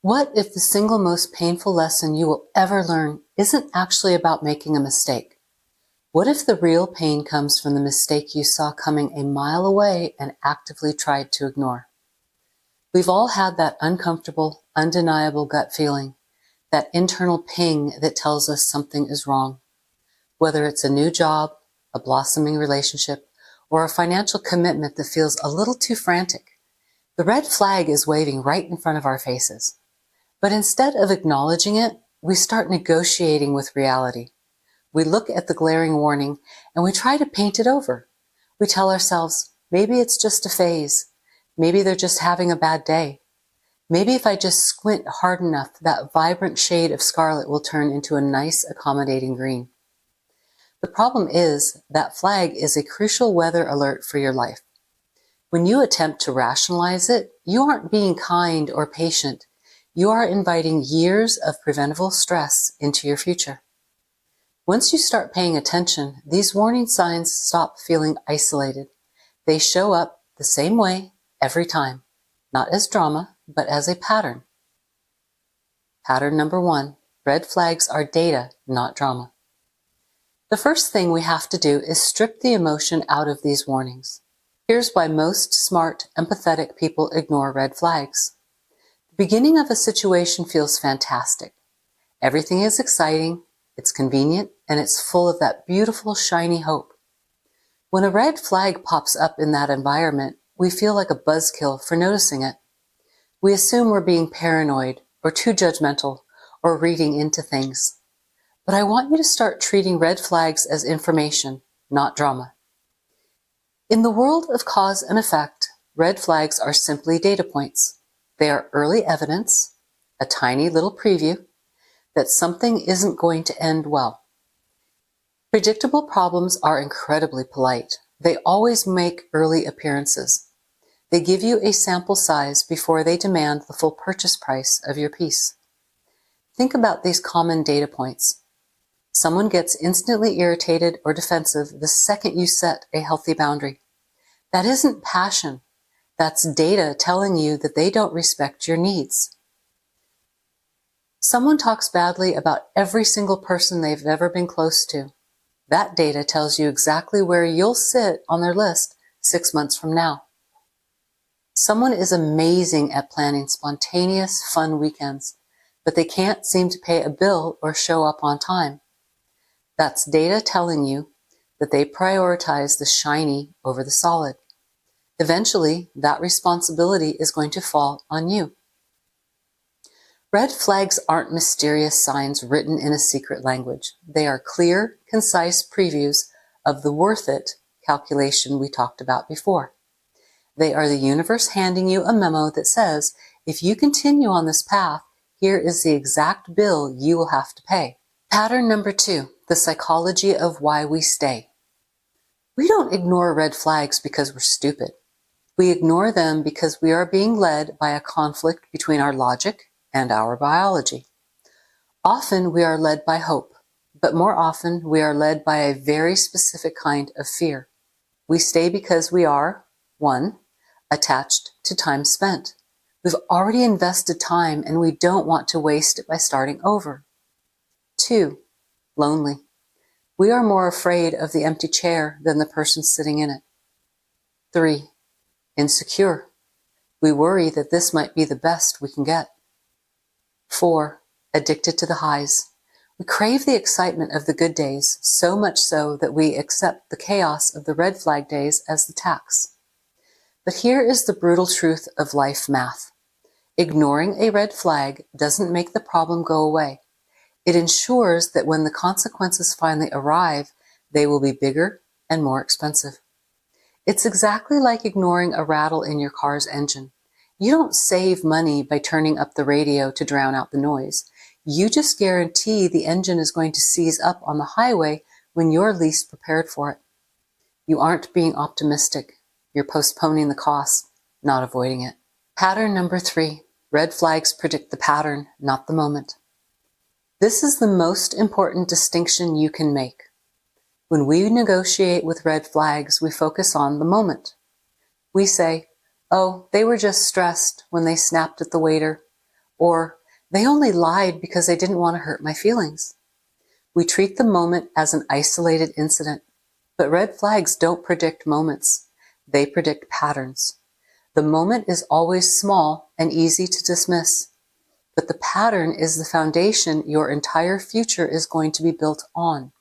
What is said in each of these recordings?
What if the single most painful lesson you will ever learn isn't actually about making a mistake? What if the real pain comes from the mistake you saw coming a mile away and actively tried to ignore? We've all had that uncomfortable, undeniable gut feeling, that internal ping that tells us something is wrong. Whether it's a new job, a blossoming relationship, or a financial commitment that feels a little too frantic, the red flag is waving right in front of our faces. But instead of acknowledging it, we start negotiating with reality. We look at the glaring warning and we try to paint it over. We tell ourselves, maybe it's just a phase. Maybe they're just having a bad day. Maybe if I just squint hard enough, that vibrant shade of scarlet will turn into a nice, accommodating green. The problem is that flag is a crucial weather alert for your life. When you attempt to rationalize it, you aren't being kind or patient. You are inviting years of preventable stress into your future. Once you start paying attention, these warning signs stop feeling isolated. They show up the same way every time, not as drama, but as a pattern. Pattern number 1, red flags are data, not drama. The first thing we have to do is strip the emotion out of these warnings. Here's why most smart, empathetic people ignore red flags. The beginning of a situation feels fantastic. Everything is exciting, it's convenient, and it's full of that beautiful, shiny hope. When a red flag pops up in that environment, we feel like a buzzkill for noticing it. We assume we're being paranoid, or too judgmental, or reading into things. But I want you to start treating red flags as information, not drama. In the world of cause and effect, red flags are simply data points. They are early evidence, a tiny little preview, that something isn't going to end well. Predictable problems are incredibly polite. They always make early appearances. They give you a sample size before they demand the full purchase price of your piece. Think about these common data points. Someone gets instantly irritated or defensive the second you set a healthy boundary. That isn't passion. That's data telling you that they don't respect your needs. Someone talks badly about every single person they've ever been close to. That data tells you exactly where you'll sit on their list 6 months from now. Someone is amazing at planning spontaneous, fun weekends, but they can't seem to pay a bill or show up on time. That's data telling you that they prioritize the shiny over the solid. Eventually, that responsibility is going to fall on you. Red flags aren't mysterious signs written in a secret language. They are clear, concise previews of the worth it calculation we talked about before. They are the universe handing you a memo that says, if you continue on this path, here is the exact bill you will have to pay. Pattern number 2, the psychology of why we stay. We don't ignore red flags because we're stupid. We ignore them because we are being led by a conflict between our logic and our biology. Often we are led by hope, but more often we are led by a very specific kind of fear. We stay because we are, 1, attached to time spent. We've already invested time and we don't want to waste it by starting over. 2, lonely. We are more afraid of the empty chair than the person sitting in it. 3, insecure. We worry that this might be the best we can get. 4, addicted to the highs. We crave the excitement of the good days, so much so that we accept the chaos of the red flag days as the tax. But here is the brutal truth of life math. Ignoring a red flag doesn't make the problem go away. It ensures that when the consequences finally arrive, they will be bigger and more expensive. It's exactly like ignoring a rattle in your car's engine. You don't save money by turning up the radio to drown out the noise. You just guarantee the engine is going to seize up on the highway when you're least prepared for it. You aren't being optimistic. You're postponing the cost, not avoiding it. Pattern number 3. Red flags predict the pattern, not the moment. This is the most important distinction you can make. When we negotiate with red flags, we focus on the moment. We say, oh, they were just stressed when they snapped at the waiter. or they only lied because they didn't want to hurt my feelings. We treat the moment as an isolated incident, but red flags don't predict moments. They predict patterns. The moment is always small and easy to dismiss, but the pattern is the foundation your entire future is going to be built on.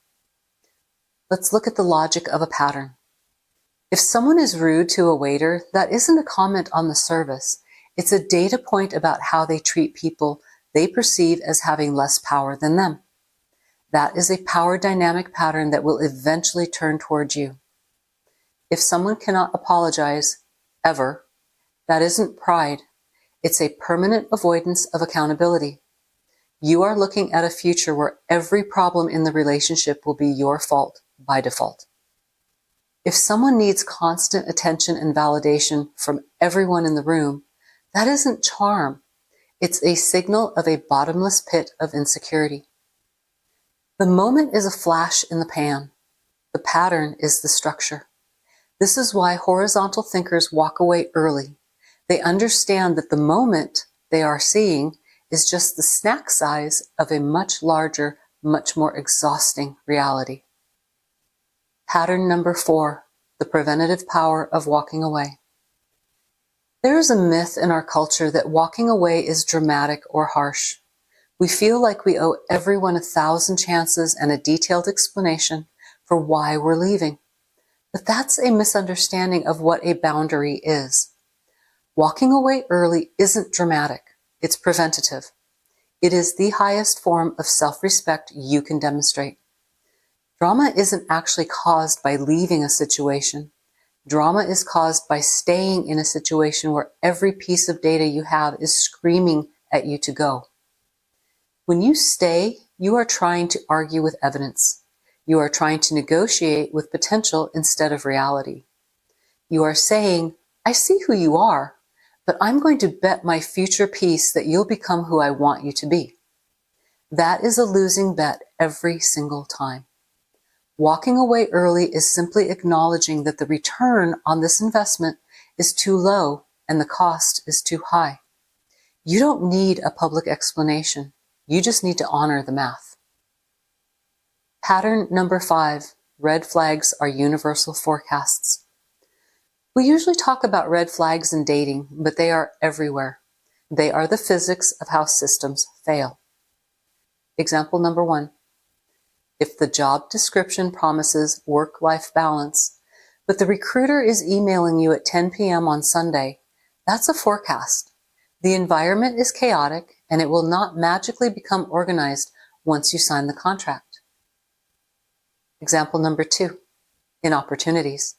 Let's look at the logic of a pattern. If someone is rude to a waiter, that isn't a comment on the service. It's a data point about how they treat people they perceive as having less power than them. That is a power dynamic pattern that will eventually turn towards you. If someone cannot apologize, ever, that isn't pride. It's a permanent avoidance of accountability. You are looking at a future where every problem in the relationship will be your fault by default. If someone needs constant attention and validation from everyone in the room, that isn't charm. It's a signal of a bottomless pit of insecurity. The moment is a flash in the pan. The pattern is the structure. This is why horizontal thinkers walk away early. They understand that the moment they are seeing is just the snack size of a much larger, much more exhausting reality. Pattern number 4, the preventative power of walking away. There is a myth in our culture that walking away is dramatic or harsh. We feel like we owe everyone 1,000 chances and a detailed explanation for why we're leaving. But that's a misunderstanding of what a boundary is. Walking away early isn't dramatic. It's preventative. It is the highest form of self-respect you can demonstrate. Drama isn't actually caused by leaving a situation. Drama is caused by staying in a situation where every piece of data you have is screaming at you to go. When you stay, you are trying to argue with evidence. You are trying to negotiate with potential instead of reality. You are saying, I see who you are, but I'm going to bet my future peace that you'll become who I want you to be. That is a losing bet every single time. Walking away early is simply acknowledging that the return on this investment is too low and the cost is too high. You don't need a public explanation. You just need to honor the math. Pattern number 5, red flags are universal forecasts. We usually talk about red flags in dating, but they are everywhere. They are the physics of how systems fail. Example number 1. If the job description promises work-life balance, but the recruiter is emailing you at 10 p.m. on Sunday, that's a forecast. The environment is chaotic, and it will not magically become organized once you sign the contract. Example number 2. In opportunities.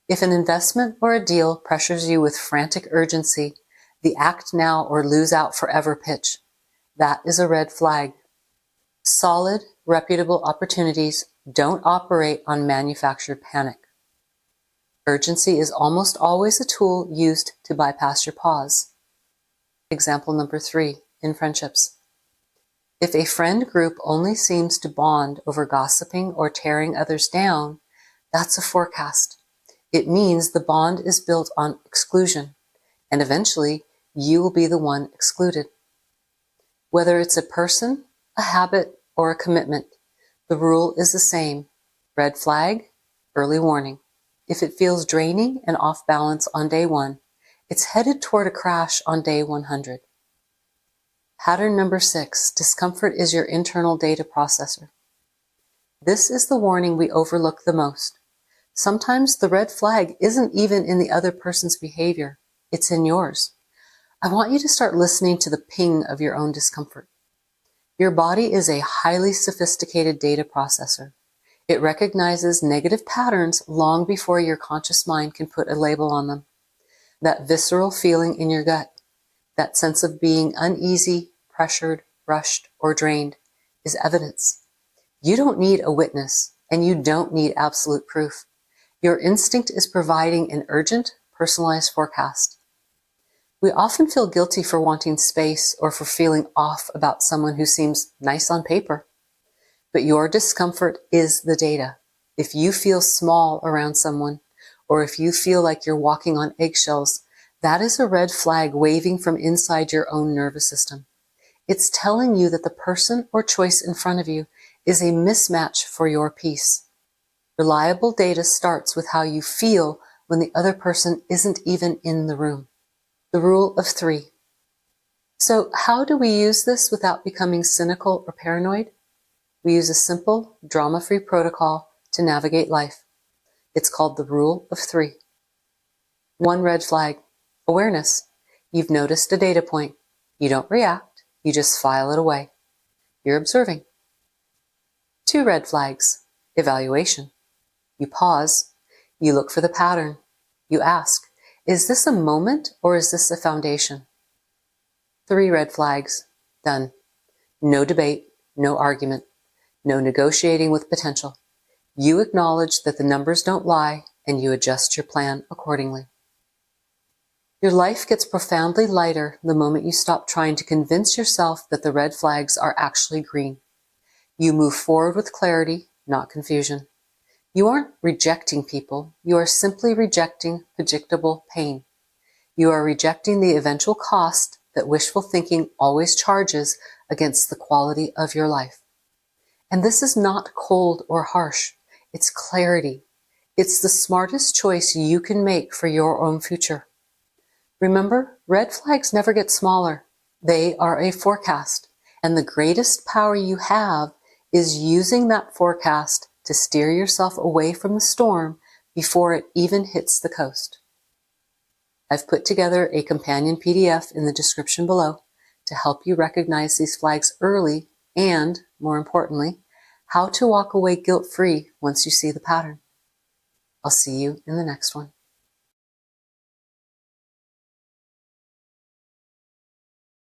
If an investment or a deal pressures you with frantic urgency, the act now or lose out forever pitch, that is a red flag. Solid, reputable opportunities don't operate on manufactured panic. Urgency is almost always a tool used to bypass your pause. Example number 3, in friendships. If a friend group only seems to bond over gossiping or tearing others down, that's a forecast. It means the bond is built on exclusion, and eventually you will be the one excluded. Whether it's a person, a habit, or a commitment, the rule is the same. Red flag, early warning. If it feels draining and off balance on day 1, it's headed toward a crash on day 100. Pattern number 6, discomfort is your internal data processor. This is the warning we overlook the most. Sometimes the red flag isn't even in the other person's behavior. It's in yours. I want you to start listening to the ping of your own discomfort. Your body is a highly sophisticated data processor. It recognizes negative patterns long before your conscious mind can put a label on them. That visceral feeling in your gut, that sense of being uneasy, pressured, rushed, or drained, is evidence. You don't need a witness, and you don't need absolute proof. Your instinct is providing an urgent, personalized forecast. We often feel guilty for wanting space or for feeling off about someone who seems nice on paper. But your discomfort is the data. If you feel small around someone, or if you feel like you're walking on eggshells, That is a red flag waving from inside your own nervous system. It's telling you that the person or choice in front of you is a mismatch for your peace. Reliable data starts with how you feel when the other person isn't even in the room. The rule of 3. So how do we use this without becoming cynical or paranoid? We use a simple, drama-free protocol to navigate life. It's called the rule of 3. 1 red flag, awareness. You've noticed a data point. You don't react, you just file it away. You're observing. 2 red flags, evaluation. You pause, you look for the pattern. You ask, is this a moment or is this a foundation? 3 red flags, done. No debate, no argument, no negotiating with potential. You acknowledge that the numbers don't lie and you adjust your plan accordingly. Your life gets profoundly lighter the moment you stop trying to convince yourself that the red flags are actually green. You move forward with clarity, not confusion. You aren't rejecting people, you are simply rejecting predictable pain. You are rejecting the eventual cost that wishful thinking always charges against the quality of your life. And this is not cold or harsh. It's clarity. It's the smartest choice you can make for your own future. Remember, red flags never get smaller. They are a forecast. And the greatest power you have is using that forecast to steer yourself away from the storm before it even hits the coast. I've put together a companion PDF in the description below to help you recognize these flags early and, more importantly, how to walk away guilt-free once you see the pattern. I'll see you in the next one.